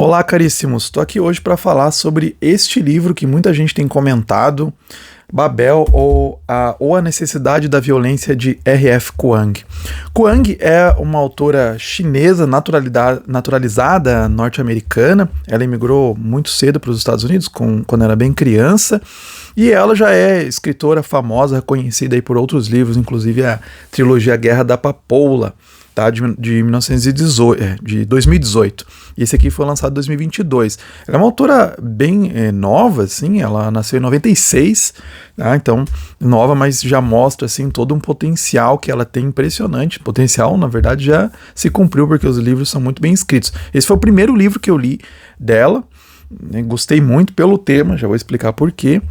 Olá, caríssimos. Estou aqui hoje para falar sobre este livro que muita gente tem comentado, Babel ou a Necessidade da Violência, de R.F. Kuang. Kuang é uma autora chinesa naturalizada norte-americana. Ela emigrou muito cedo para os Estados Unidos, quando era bem criança, e ela já é escritora famosa, reconhecida aí por outros livros, inclusive a trilogia Guerra da Papoula, tá, de 2018. E esse aqui foi lançado em 2022. Ela é uma autora bem nova, assim, ela nasceu em 96, tá, então nova, mas já mostra assim, todo um potencial que ela tem impressionante. Potencial, na verdade, já se cumpriu, porque os livros são muito bem escritos. Esse foi o primeiro livro que eu li dela, né, gostei muito pelo tema, já vou explicar por quê.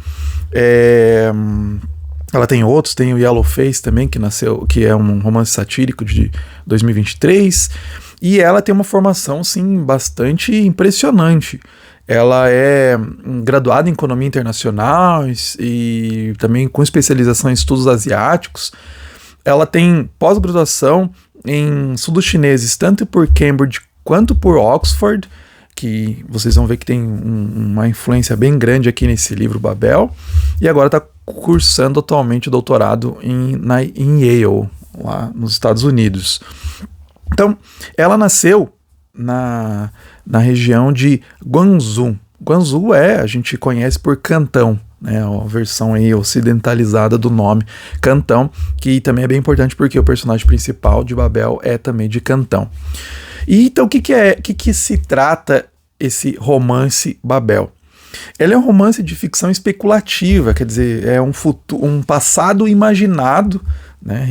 Ela tem outros, tem o Yellowface também, que é um romance satírico de 2023, e ela tem uma formação, sim, bastante impressionante. Ela é graduada em Economia Internacional e também com especialização em estudos asiáticos. Ela tem pós-graduação em estudos chineses, tanto por Cambridge quanto por Oxford, que vocês vão ver que tem uma influência bem grande aqui nesse livro Babel, e agora está cursando atualmente o doutorado em Yale, lá nos Estados Unidos. Então, ela nasceu na região de Guangzhou. Guangzhou a gente conhece por Cantão, né, a versão aí ocidentalizada do nome Cantão, que também é bem importante porque o personagem principal de Babel é também de Cantão. E então, o que se trata esse romance Babel? Ele é um romance de ficção especulativa, quer dizer, é um passado imaginado, né,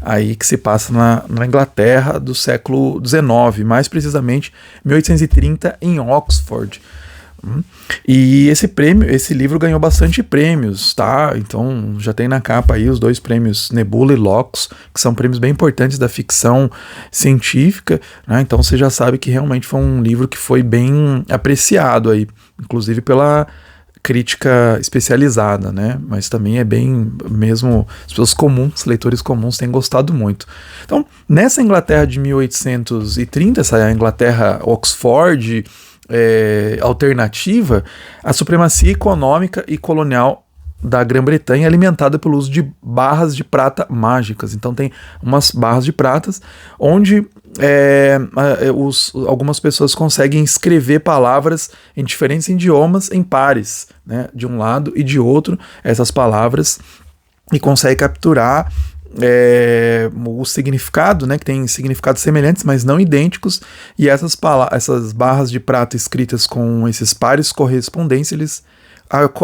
aí que se passa na Inglaterra do século XIX, mais precisamente 1830, em Oxford. E esse livro ganhou bastante prêmios, tá? Então já tem na capa aí os 2 prêmios Nebula e Locus, que são prêmios bem importantes da ficção científica, né? Então você já sabe que realmente foi um livro que foi bem apreciado aí, inclusive pela crítica especializada, né? Mas também é bem, mesmo as pessoas comuns, leitores comuns, têm gostado muito. Então, nessa Inglaterra de 1830, essa Inglaterra Oxford alternativa, a supremacia econômica e colonial da Grã-Bretanha é alimentada pelo uso de barras de prata mágicas. Então tem umas barras de pratas onde algumas pessoas conseguem escrever palavras em diferentes idiomas em pares, né, de um lado e de outro, essas palavras, e consegue capturar o significado, né, que tem significados semelhantes, mas não idênticos, e essas barras de prata escritas com esses pares correspondentes, eles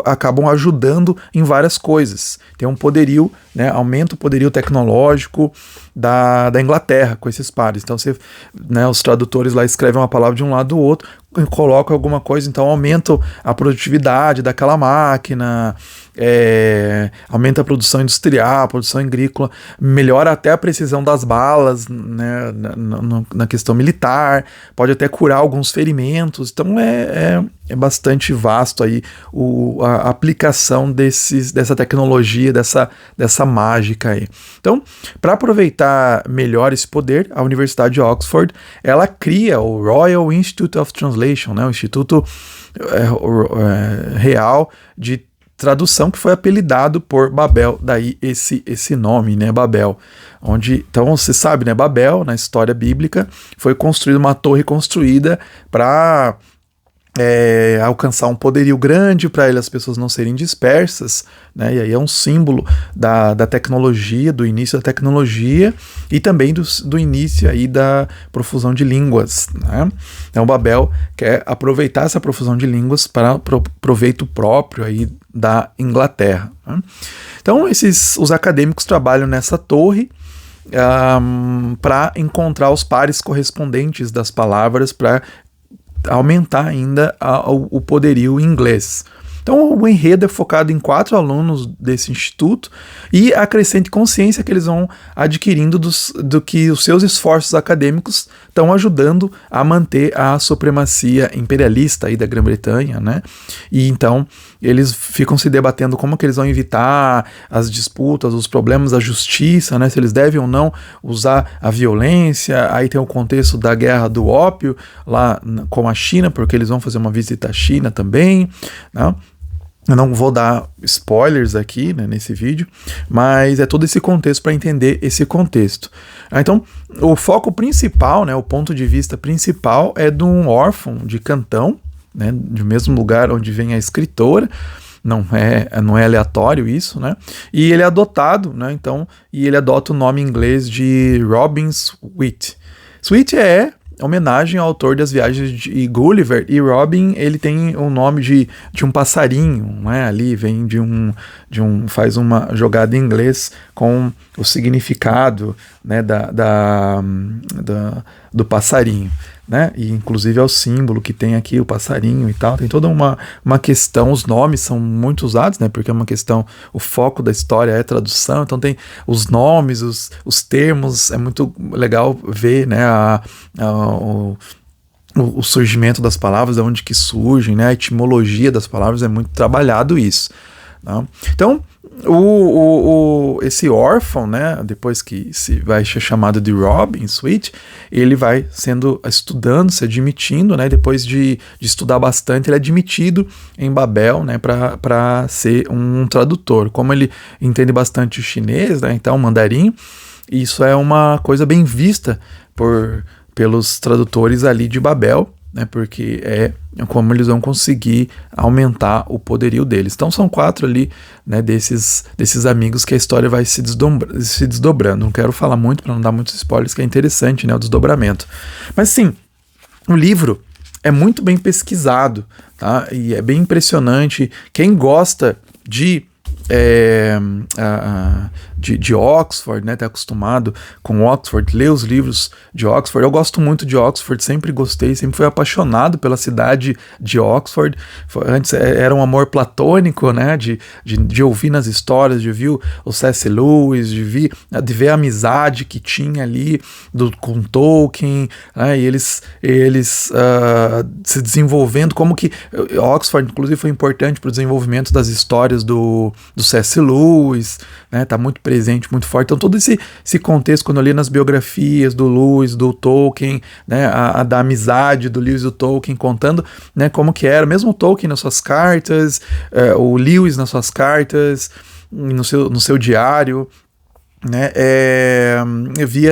acabam ajudando em várias coisas. Tem um poderio, né, aumenta o poderio tecnológico da Inglaterra com esses pares. Então os tradutores lá escrevem uma palavra de um lado do outro, colocam alguma coisa, então aumenta a produtividade daquela máquina, aumenta a produção industrial, a produção agrícola, melhora até a precisão das balas, né, na questão militar, pode até curar alguns ferimentos. Então é bastante vasto aí a aplicação dessa tecnologia, dessa mágica aí. Então, para aproveitar melhor esse poder, a Universidade de Oxford, ela cria o Royal Institute of Translation, né, o Instituto Real de Tradução, que foi apelidado por Babel, daí esse nome, né, Babel. Então você sabe, né, Babel, na história bíblica, foi construída uma torre construída para alcançar um poderio grande, para as pessoas não serem dispersas, né? E aí é um símbolo da tecnologia, do início da tecnologia, e também do início aí da profusão de línguas, né? Então Babel quer aproveitar essa profusão de línguas para proveito próprio aí da Inglaterra, né? Então os acadêmicos trabalham nessa torre para encontrar os pares correspondentes das palavras, para aumentar ainda o poderio inglês. Então o enredo é focado em 4 alunos desse instituto e a crescente consciência que eles vão adquirindo do que os seus esforços acadêmicos estão ajudando a manter a supremacia imperialista aí da Grã-Bretanha, né? E então eles ficam se debatendo como que eles vão evitar as disputas, os problemas da justiça, né? Se eles devem ou não usar a violência. Aí tem o contexto da guerra do ópio lá com a China, porque eles vão fazer uma visita à China também, né? Eu não vou dar spoilers aqui, né, nesse vídeo, mas é todo esse contexto para entender esse contexto. Então, o foco principal, né, o ponto de vista principal é de um órfão de Cantão, né, do mesmo lugar onde vem a escritora. Não é aleatório isso, né? E ele é adotado, né? Então, e ele adota o nome em inglês de Robin Sweet. Sweet é homenagem ao autor das Viagens de Gulliver, e Robin, ele tem o nome de um passarinho, né? Ali vem faz uma jogada em inglês com o significado, né, do passarinho, né? E inclusive é o símbolo que tem aqui, o passarinho e tal. Tem toda uma questão, os nomes são muito usados, né? Porque é uma questão, o foco da história é tradução, então tem os nomes, os termos, é muito legal ver, né, o surgimento das palavras, de onde que surgem, né? A etimologia das palavras, é muito trabalhado isso, tá? Então, esse órfão, né, depois que se vai ser chamado de Robin Sweet, ele vai estudando, se admitindo, né, depois de estudar bastante, ele é admitido em Babel, né, para ser um tradutor. Como ele entende bastante o chinês, né, então o mandarim, isso é uma coisa bem vista pelos tradutores ali de Babel, né, porque é como eles vão conseguir aumentar o poderio deles. Então são 4 ali, né, desses amigos que a história vai se desdobrando. Não quero falar muito para não dar muitos spoilers, que é interessante, né, o desdobramento. Mas sim, o livro é muito bem pesquisado, tá? E é bem impressionante. Quem gosta de Oxford, né, tá acostumado com Oxford, ler os livros de Oxford. Eu gosto muito de Oxford, sempre gostei, sempre fui apaixonado pela cidade de Oxford. Antes era um amor platônico, né, de ouvir nas histórias, de ouvir o C.S. Lewis, de ver a amizade que tinha ali com Tolkien, né, e eles se desenvolvendo, como que Oxford, inclusive, foi importante para o desenvolvimento das histórias do C.S. Lewis, né, tá muito presente, muito forte. Então todo esse contexto, quando eu li nas biografias do Lewis, do Tolkien, né, da amizade do Lewis e do Tolkien, contando, né, como que era, mesmo o Tolkien nas suas cartas, o Lewis nas suas cartas, no seu diário, né, eu vi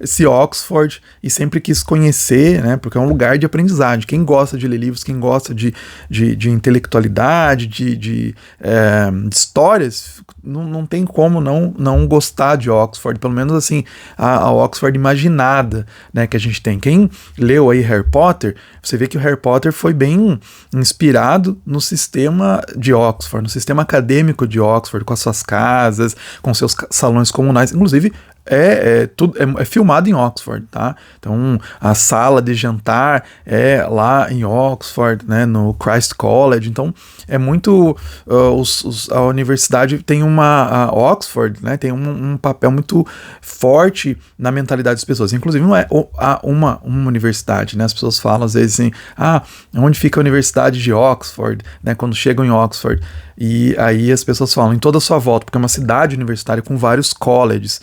esse Oxford e sempre quis conhecer, né, porque é um lugar de aprendizagem. Quem gosta de ler livros, quem gosta de intelectualidade, de histórias, não tem como não gostar de Oxford, pelo menos assim, a Oxford imaginada, né, que a gente tem. Quem leu aí Harry Potter, você vê que o Harry Potter foi bem inspirado no sistema de Oxford, no sistema acadêmico de Oxford, com as suas casas, com seus salões comunais. Inclusive, é filmado em Oxford, tá? Então, a sala de jantar é lá em Oxford, né, no Christ College. Então, é muito... a universidade tem a Oxford, né, tem um papel muito forte na mentalidade das pessoas. Inclusive, não é uma universidade, né? As pessoas falam, às vezes, assim, onde fica a Universidade de Oxford, né, quando chegam em Oxford. E aí as pessoas falam, em toda a sua volta, porque é uma cidade universitária com vários colleges.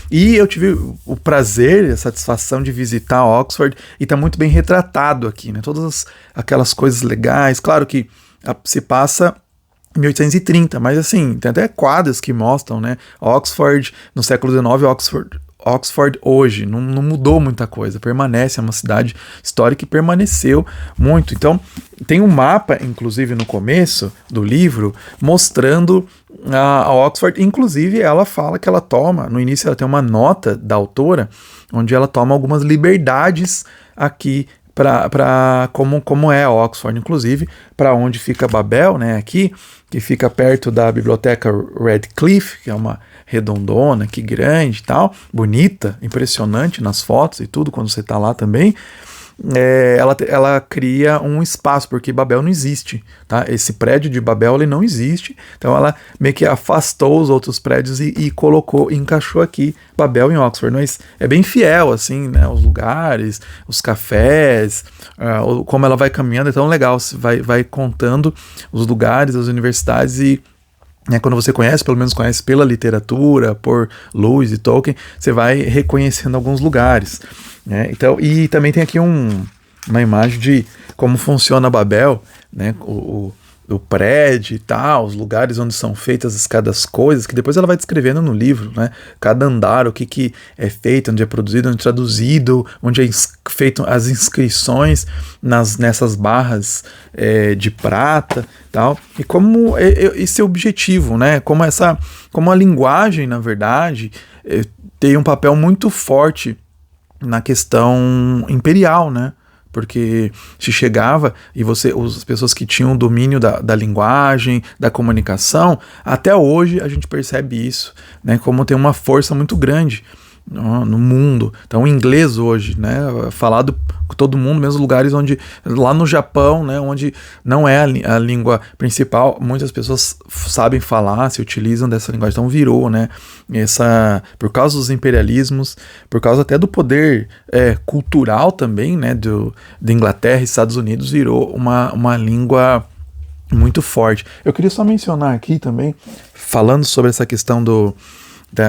E eu tive o prazer e a satisfação de visitar Oxford, e está muito bem retratado aqui, né? Todas aquelas coisas legais. Claro que se passa em 1830, mas assim, tem até quadros que mostram, né, Oxford no século XIX, Oxford hoje, não mudou muita coisa, permanece, é uma cidade histórica e permaneceu muito. Então, tem um mapa, inclusive no começo do livro, mostrando a Oxford. Inclusive, ela fala que ela toma, no início ela tem uma nota da autora, onde ela toma algumas liberdades aqui, como é a Oxford, inclusive, para onde fica Babel, né, aqui, que fica perto da biblioteca Radcliffe, que é uma redondona, que grande e tal, bonita, impressionante nas fotos e tudo, quando você está lá também. ela cria um espaço, porque Babel não existe, tá? Esse prédio de Babel, ele não existe, então ela meio que afastou os outros prédios e colocou, encaixou aqui Babel em Oxford, mas é bem fiel, assim, né? Os lugares, os cafés, como ela vai caminhando, é tão legal, vai contando os lugares, as universidades e quando você conhece, pelo menos conhece pela literatura, por Lewis e Tolkien, você vai reconhecendo alguns lugares, né? Então, e também tem aqui uma imagem de como funciona Babel, né? O prédio e tal, os lugares onde são feitas cada coisas, que depois ela vai descrevendo no livro, né? Cada andar, o que é feito, onde é produzido, onde é traduzido, onde é feito as inscrições nessas barras de prata, tal. E como esse objetivo, né? Como a linguagem, na verdade, tem um papel muito forte na questão imperial, né? Porque se chegava e as pessoas que tinham o domínio da linguagem, da comunicação, até hoje a gente percebe isso, né, como tem uma força muito grande no mundo. Então o inglês hoje, né, falado com todo mundo, mesmo lugares onde, lá no Japão, né, onde não é a língua principal, muitas pessoas sabem falar, se utilizam dessa linguagem. Então virou, né, por causa dos imperialismos, por causa até do poder cultural também, né, da Inglaterra e Estados Unidos, virou uma língua muito forte. Eu queria só mencionar aqui também, falando sobre essa questão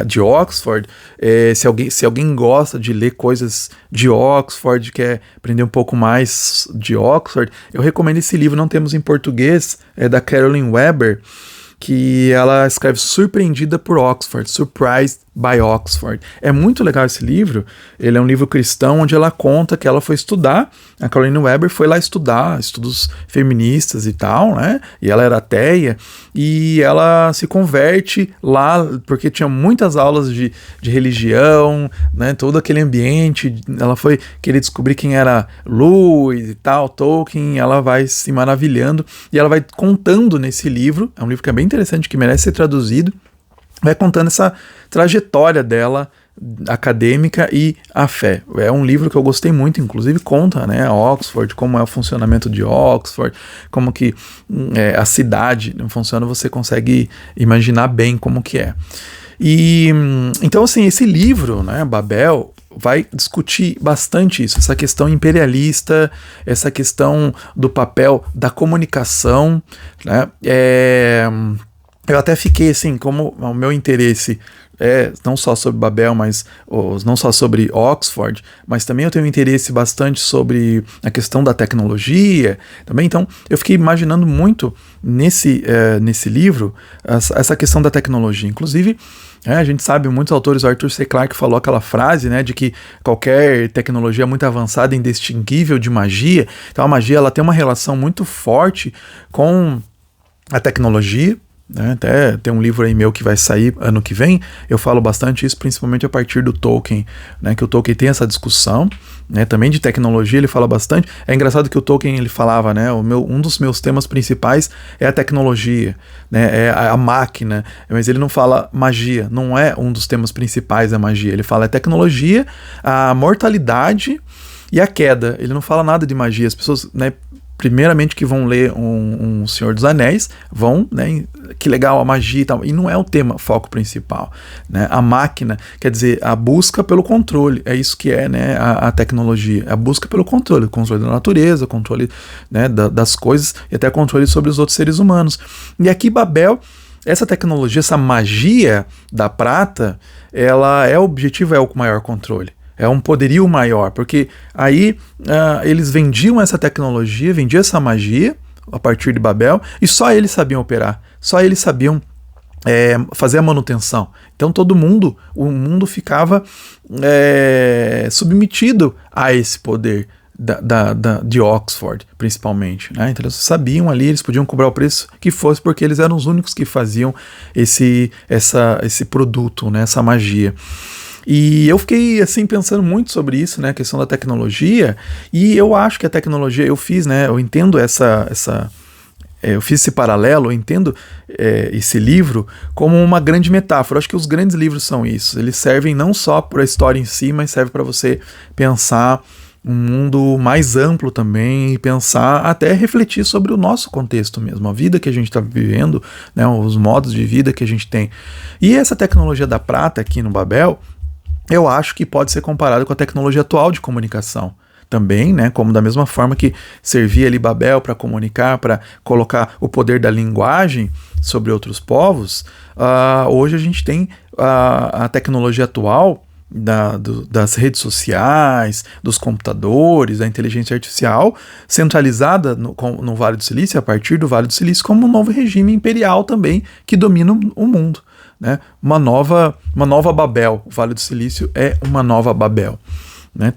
de Oxford, se alguém gosta de ler coisas de Oxford, quer aprender um pouco mais de Oxford, eu recomendo esse livro, não temos em português, é da Carolyn Weber, que ela escreve Surpreendida por Oxford, Surprised by Oxford. É muito legal esse livro, ele é um livro cristão onde ela conta que ela foi estudar, a Caroline Weber foi lá estudar, estudos feministas e tal, né, e ela era ateia, e ela se converte lá, porque tinha muitas aulas de religião, né, todo aquele ambiente, ela foi querer descobrir quem era Lewis e tal, Tolkien, ela vai se maravilhando, e ela vai contando nesse livro, é um livro que é bem interessante, que merece ser traduzido, vai contando essa trajetória dela acadêmica e a fé. É um livro que eu gostei muito, inclusive conta, né, Oxford, como é o funcionamento de Oxford, como que a cidade funciona, você consegue imaginar bem como que é. E então, assim, esse livro, né, Babel, vai discutir bastante isso, essa questão imperialista, essa questão do papel da comunicação, né, eu até fiquei assim, como o meu interesse não só sobre Babel, mas não só sobre Oxford, mas também eu tenho interesse bastante sobre a questão da tecnologia também, então eu fiquei imaginando muito nesse livro essa questão da tecnologia. Inclusive, a gente sabe, muitos autores, o Arthur C. Clarke falou aquela frase, né, de que qualquer tecnologia muito avançada é indistinguível de magia. Então a magia, ela tem uma relação muito forte com a tecnologia, né? Até tem um livro aí meu que vai sair ano que vem, eu falo bastante isso, principalmente a partir do Tolkien, né, que o Tolkien tem essa discussão, né, também de tecnologia, ele fala bastante. É engraçado que o Tolkien, ele falava, né, um dos meus temas principais é a tecnologia, né, é a máquina, mas ele não fala magia, não é um dos temas principais a magia, ele fala a tecnologia, a mortalidade e a queda. Ele não fala nada de magia. As pessoas, né, primeiramente que vão ler um Senhor dos Anéis, vão, né, que legal a magia e tal, e não é o tema, foco principal, né, a máquina, quer dizer, a busca pelo controle, é isso que é, né, a tecnologia, a busca pelo controle, o controle da natureza, o controle, né, das coisas, e até controle sobre os outros seres humanos. E aqui Babel, essa tecnologia, essa magia da prata, ela o objetivo é o maior controle. É um poderio maior, porque aí eles vendiam essa tecnologia, vendiam essa magia a partir de Babel, e só eles sabiam operar, só eles sabiam fazer a manutenção. Então o mundo ficava submetido a esse poder de Oxford, principalmente, né? Então eles sabiam ali, eles podiam cobrar o preço que fosse, porque eles eram os únicos que faziam esse produto, né? Essa magia. E eu fiquei assim pensando muito sobre isso, né, a questão da tecnologia, e eu acho que a tecnologia, eu entendo eu fiz esse paralelo, eu entendo esse livro como uma grande metáfora. Eu acho que os grandes livros são isso, eles servem não só para a história em si, mas servem para você pensar um mundo mais amplo também e pensar, até refletir sobre o nosso contexto mesmo, a vida que a gente está vivendo, né, os modos de vida que a gente tem. E essa tecnologia da prata aqui no Babel, eu acho que pode ser comparado com a tecnologia atual de comunicação. Também, né, como da mesma forma que servia ali Babel para comunicar, para colocar o poder da linguagem sobre outros povos, hoje a gente tem a tecnologia atual das redes sociais, dos computadores, da inteligência artificial, centralizada no Vale do Silício, a partir do Vale do Silício, como um novo regime imperial também que domina o mundo. Né? Uma nova Babel. O Vale do Silício é uma nova Babel. Né?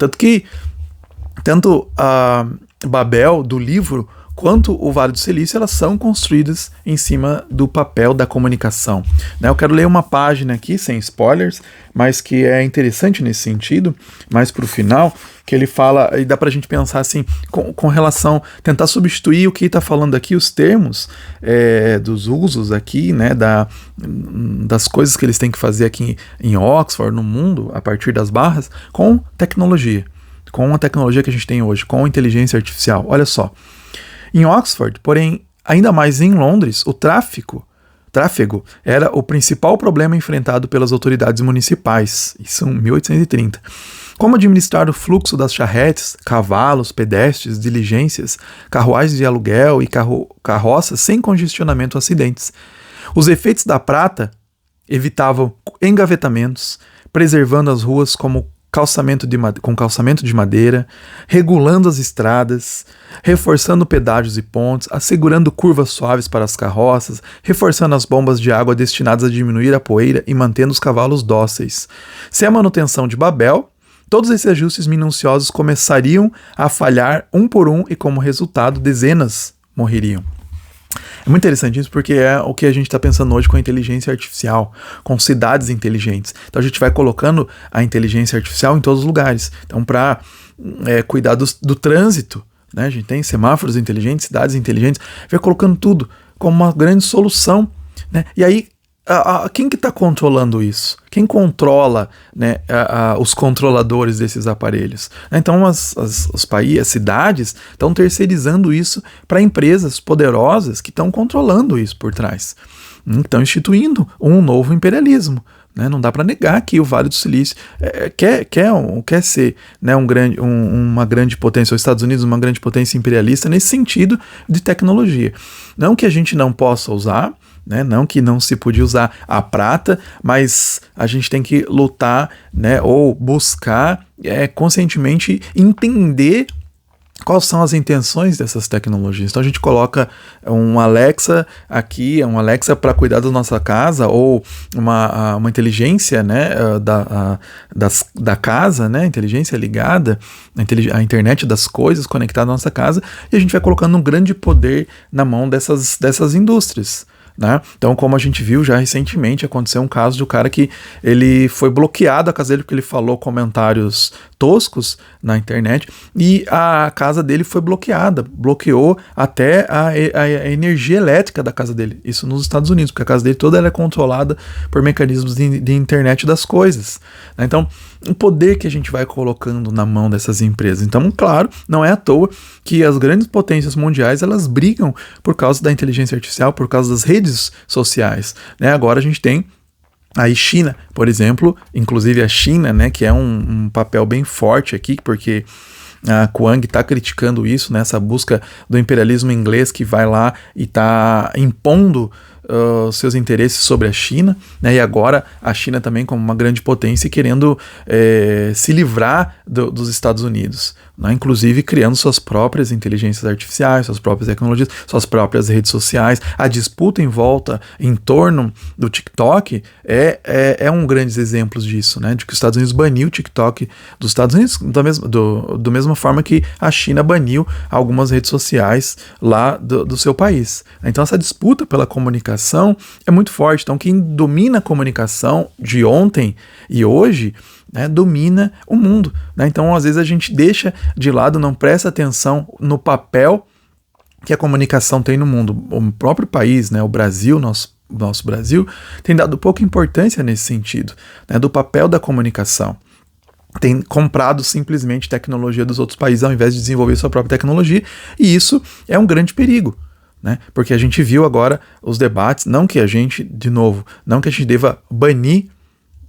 Tanto a Babel do livro quanto o Vale do Silício, elas são construídas em cima do papel da comunicação. Né? Eu quero ler uma página aqui, sem spoilers, mas que é interessante nesse sentido, mais para o final, que ele fala, e dá para a gente pensar assim, com relação, tentar substituir o que está falando aqui, os termos dos usos aqui, né, das coisas que eles têm que fazer aqui em Oxford, no mundo, a partir das barras, com tecnologia. Com a tecnologia que a gente tem hoje, com a inteligência artificial. Olha só. Em Oxford, porém, ainda mais em Londres, o tráfego era o principal problema enfrentado pelas autoridades municipais. Isso em 1830. Como administrar o fluxo das charretes, cavalos, pedestres, diligências, carruagens de aluguel e carroças sem congestionamento ou acidentes. Os efeitos da prata evitavam engavetamentos, preservando as ruas com calçamento de madeira, regulando as estradas, reforçando pedágios e pontes, assegurando curvas suaves para as carroças, reforçando as bombas de água destinadas a diminuir a poeira e mantendo os cavalos dóceis. Sem a manutenção de Babel, todos esses ajustes minuciosos começariam a falhar um por um e, como resultado, dezenas morreriam. É muito interessante isso porque é o que a gente está pensando hoje com a inteligência artificial, com cidades inteligentes. Então a gente vai colocando a inteligência artificial em todos os lugares. Então para cuidar do trânsito, né, a gente tem semáforos inteligentes, cidades inteligentes, vai colocando tudo como uma grande solução. Né? E aí quem que está controlando isso? Quem controla, né, os controladores desses aparelhos? Então os países, as cidades estão terceirizando isso para empresas poderosas que estão controlando isso por trás. Estão instituindo um novo imperialismo. Né? Não dá para negar que o Vale do Silício quer ser, né, uma grande potência, os Estados Unidos uma grande potência imperialista nesse sentido de tecnologia. Não que a gente não possa usar, né? Não que não se podia usar a prata, mas a gente tem que lutar, né, ou buscar conscientemente entender quais são as intenções dessas tecnologias. Então a gente coloca um Alexa aqui, um Alexa para cuidar da nossa casa, ou uma inteligência, né, da casa, né, inteligência ligada, a internet das coisas conectada à nossa casa, e a gente vai colocando um grande poder na mão dessas indústrias. Né? Então, como a gente viu já recentemente, aconteceu um caso de um cara que ele foi bloqueado a casa dele porque ele falou comentários toscos na internet e a casa dele foi bloqueou até a energia elétrica da casa dele, isso nos Estados Unidos, porque a casa dele toda ela é controlada por mecanismos de internet das coisas. Né? Então, o poder que a gente vai colocando na mão dessas empresas. Então, claro, não é à toa que as grandes potências mundiais elas brigam por causa da inteligência artificial, por causa das redes sociais. Né? Agora a gente tem a China, por exemplo, inclusive a China, né, que é um papel bem forte aqui, porque a Kuang está criticando isso, né, essa busca do imperialismo inglês que vai lá e está impondo seus interesses sobre a China, né, e agora a China também como uma grande potência querendo se livrar dos Estados Unidos, né, inclusive criando suas próprias inteligências artificiais, suas próprias tecnologias, suas próprias redes sociais. A disputa em torno do TikTok é um grandes exemplos disso, né, de que os Estados Unidos baniu o TikTok dos Estados Unidos da mesma forma que a China baniu algumas redes sociais lá do seu país. Então essa disputa pela comunicação é muito forte. Então quem domina a comunicação de ontem e hoje, né, domina o mundo. Né? Então às vezes a gente deixa de lado, não presta atenção no papel que a comunicação tem no mundo. O próprio país, né, o Brasil, nosso Brasil, tem dado pouca importância nesse sentido, né, do papel da comunicação. tem comprado simplesmente tecnologia dos outros países ao invés de desenvolver sua própria tecnologia, e isso é um grande perigo, né? Porque a gente viu agora os debates, não que a gente deva banir,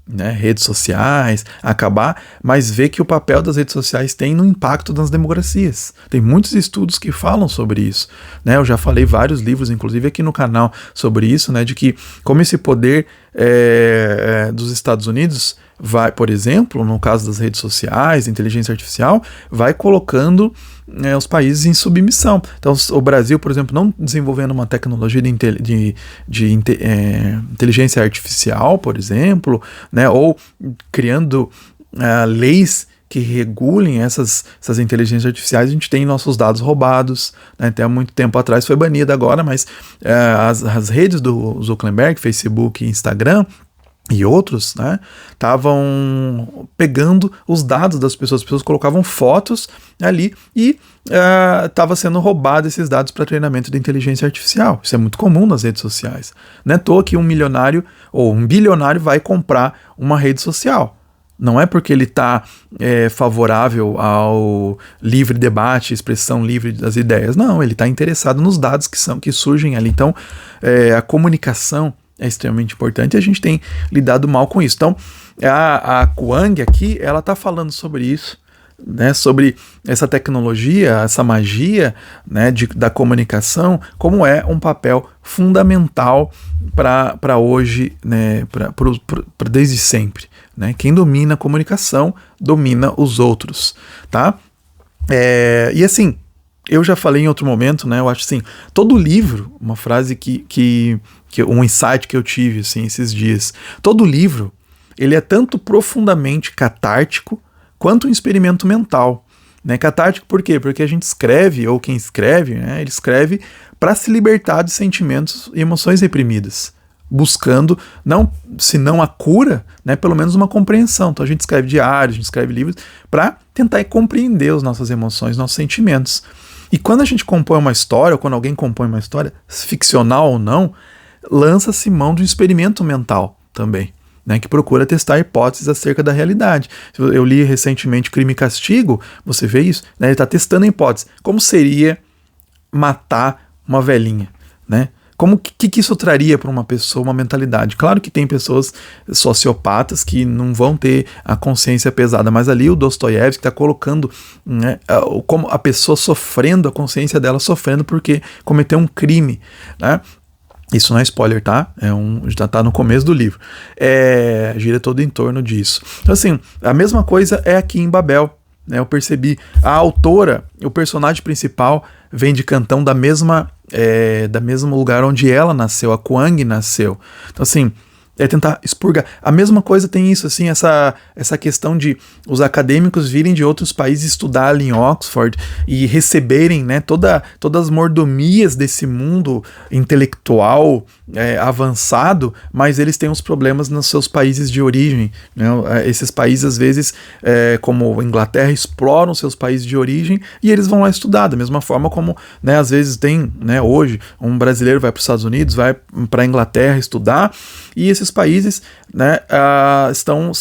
né, redes sociais, acabar, mas ver que o papel das redes sociais tem no impacto das democracias. Tem muitos estudos que falam sobre isso, né? Eu já falei vários livros, inclusive aqui no canal, sobre isso, né, de que como esse poder dos Estados Unidos vai, por exemplo, no caso das redes sociais, inteligência artificial, vai colocando os países em submissão. Então, o Brasil, por exemplo, não desenvolvendo uma tecnologia de inteligência artificial, por exemplo, né, ou criando leis que regulem essas inteligências artificiais, a gente tem nossos dados roubados, né? Até há muito tempo atrás foi banida agora, mas as redes do Zuckerberg, Facebook e Instagram e outros, né, estavam pegando os dados das pessoas. As pessoas colocavam fotos ali e estava sendo roubado esses dados para treinamento de inteligência artificial. Isso é muito comum nas redes sociais. Não é à toa que um milionário ou um bilionário vai comprar uma rede social. Não é porque ele está favorável ao livre debate, expressão livre das ideias. Não, ele está interessado nos dados que surgem ali. Então, a comunicação é extremamente importante e a gente tem lidado mal com isso. Então, a Kuang aqui, ela está falando sobre isso, né, sobre essa tecnologia, essa magia, né, da comunicação, como é um papel fundamental para hoje, né, desde sempre. Né? Quem domina a comunicação, domina os outros. Tá? E assim, eu já falei em outro momento, né, eu acho assim, todo livro, uma frase um insight que eu tive assim, esses dias, todo livro, ele é tanto profundamente catártico quanto um experimento mental. Né? Catártico por quê? Porque a gente escreve, ou quem escreve, né, ele escreve para se libertar de sentimentos e emoções reprimidas, buscando, se não a cura, né, pelo menos uma compreensão. Então a gente escreve diários, a gente escreve livros para tentar compreender as nossas emoções, nossos sentimentos. E quando a gente compõe uma história, ou quando alguém compõe uma história, ficcional ou não, lança-se mão de um experimento mental também, né, que procura testar hipóteses acerca da realidade. Eu li recentemente Crime e Castigo, você vê isso, né, ele está testando a hipótese. Como seria matar uma velhinha, né? Como que isso traria para uma pessoa uma mentalidade? Claro que tem pessoas sociopatas que não vão ter a consciência pesada, mas ali o Dostoiévski está colocando, né, como a pessoa sofrendo, a consciência dela sofrendo porque cometeu um crime, né? Isso não é spoiler, tá? Já tá no começo do livro. Gira todo em torno disso. Então, assim, a mesma coisa é aqui em Babel. Né? Eu percebi, a autora, o personagem principal, vem de Cantão da mesmo lugar onde ela nasceu, a Kuang nasceu. Então, assim, é tentar expurgar. A mesma coisa tem isso, assim, essa questão de os acadêmicos virem de outros países estudar ali em Oxford e receberem, né, todas as mordomias desse mundo intelectual avançado, mas eles têm os problemas nos seus países de origem. Né? Esses países, às vezes, como a Inglaterra, exploram seus países de origem e eles vão lá estudar, da mesma forma como, né, às vezes tem, né, hoje, um brasileiro vai para os Estados Unidos, vai para a Inglaterra estudar, e esses países, né, estão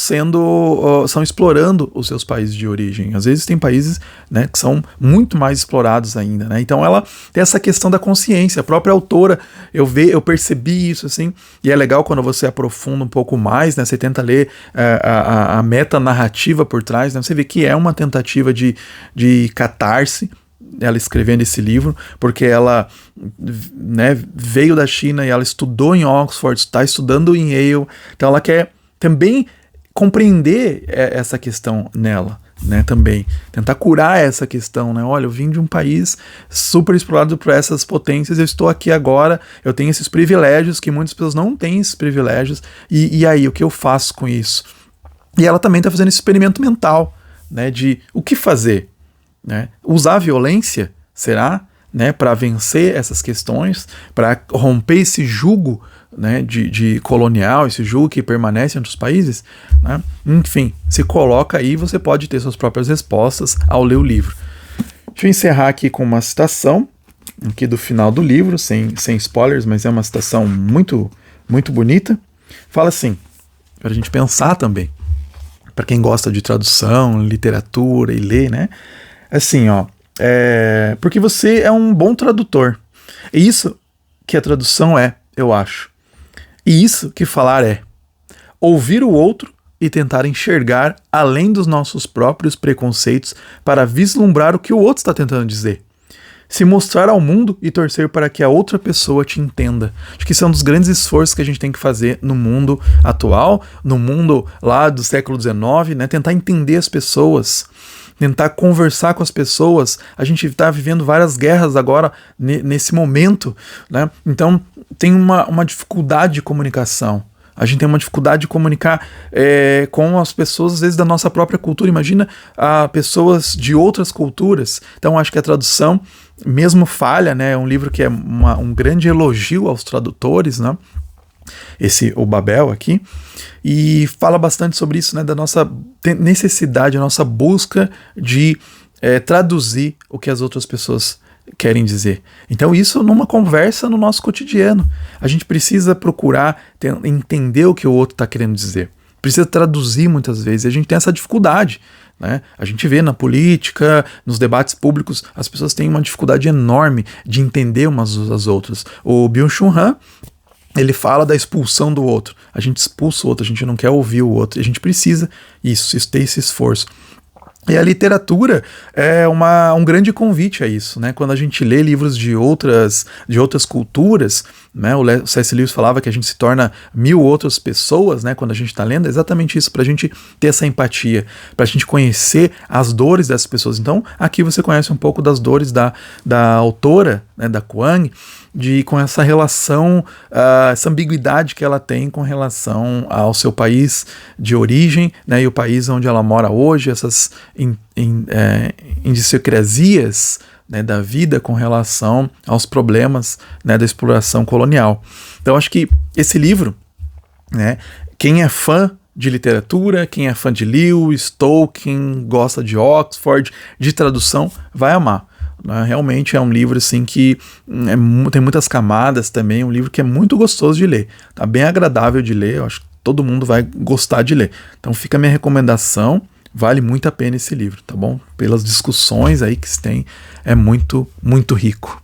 explorando os seus países de origem. Às vezes tem países, né, que são muito mais explorados ainda. Né? Então ela tem essa questão da consciência. A própria autora, eu percebi isso, assim, e é legal quando você aprofunda um pouco mais, né, você tenta ler a metanarrativa por trás, né, você vê que é uma tentativa de catarse, ela escrevendo esse livro, porque ela, né, veio da China e ela estudou em Oxford, está estudando em Yale, então ela quer também compreender essa questão nela, né, também, tentar curar essa questão, né, olha, eu vim de um país super explorado por essas potências, eu estou aqui agora, eu tenho esses privilégios que muitas pessoas não têm esses privilégios, e aí, o que eu faço com isso? E ela também está fazendo esse experimento mental, né, de o que fazer? Né? Usar a violência, será? Né, para vencer essas questões, para romper esse jugo, né, de colonial, esse jugo que permanece entre os países, né? Enfim, se coloca aí, você pode ter suas próprias respostas ao ler o livro. Deixa eu encerrar aqui com uma citação aqui do final do livro, sem spoilers, mas é uma citação muito, muito bonita. Fala assim, para a gente pensar também, para quem gosta de tradução, literatura e lê, né? Assim, ó, porque você é um bom tradutor. E isso que a tradução eu acho. E isso que falar ouvir o outro e tentar enxergar além dos nossos próprios preconceitos para vislumbrar o que o outro está tentando dizer. Se mostrar ao mundo e torcer para que a outra pessoa te entenda. Acho que isso é um dos grandes esforços que a gente tem que fazer no mundo atual, no mundo lá do século XIX, né? Tentar entender as pessoas, tentar conversar com as pessoas. A gente está vivendo várias guerras agora, nesse momento, né? Então tem uma dificuldade de comunicação. A gente tem uma dificuldade de comunicar com as pessoas, às vezes, da nossa própria cultura. Imagina pessoas de outras culturas. Então, acho que a tradução, mesmo falha, né, é um livro que é um grande elogio aos tradutores, né? O Babel aqui. E fala bastante sobre isso, né, da nossa necessidade, a nossa busca de traduzir o que as outras pessoas querem dizer. Então isso numa conversa no nosso cotidiano. A gente precisa procurar entender o que o outro está querendo dizer. Precisa traduzir muitas vezes. E a gente tem essa dificuldade, né? A gente vê na política, nos debates públicos, as pessoas têm uma dificuldade enorme de entender umas às outras. O Byung-Chul Han, ele fala da expulsão do outro. A gente expulsa o outro, a gente não quer ouvir o outro. E a gente precisa ter esse esforço. E a literatura é um grande convite a isso, né? Quando a gente lê livros de outras culturas, né? O C.S. Lewis falava que a gente se torna 1000 outras pessoas, né? Quando a gente está lendo, é exatamente isso, para a gente ter essa empatia, para a gente conhecer as dores dessas pessoas. Então, aqui você conhece um pouco das dores da autora, né? Da Kuang, com essa relação, essa ambiguidade que ela tem com relação ao seu país de origem, né, e o país onde ela mora hoje, essas idiosincrasias, né, da vida com relação aos problemas, né, da exploração colonial. Então acho que esse livro, né, quem é fã de literatura, quem é fã de Lewis, Tolkien, gosta de Oxford, de tradução, vai amar. Realmente é um livro assim que tem muitas camadas também, um livro que é muito gostoso de ler, tá bem agradável de ler, eu acho que todo mundo vai gostar de ler. Então fica a minha recomendação, vale muito a pena esse livro, tá bom? Pelas discussões aí que se tem, é muito, muito rico.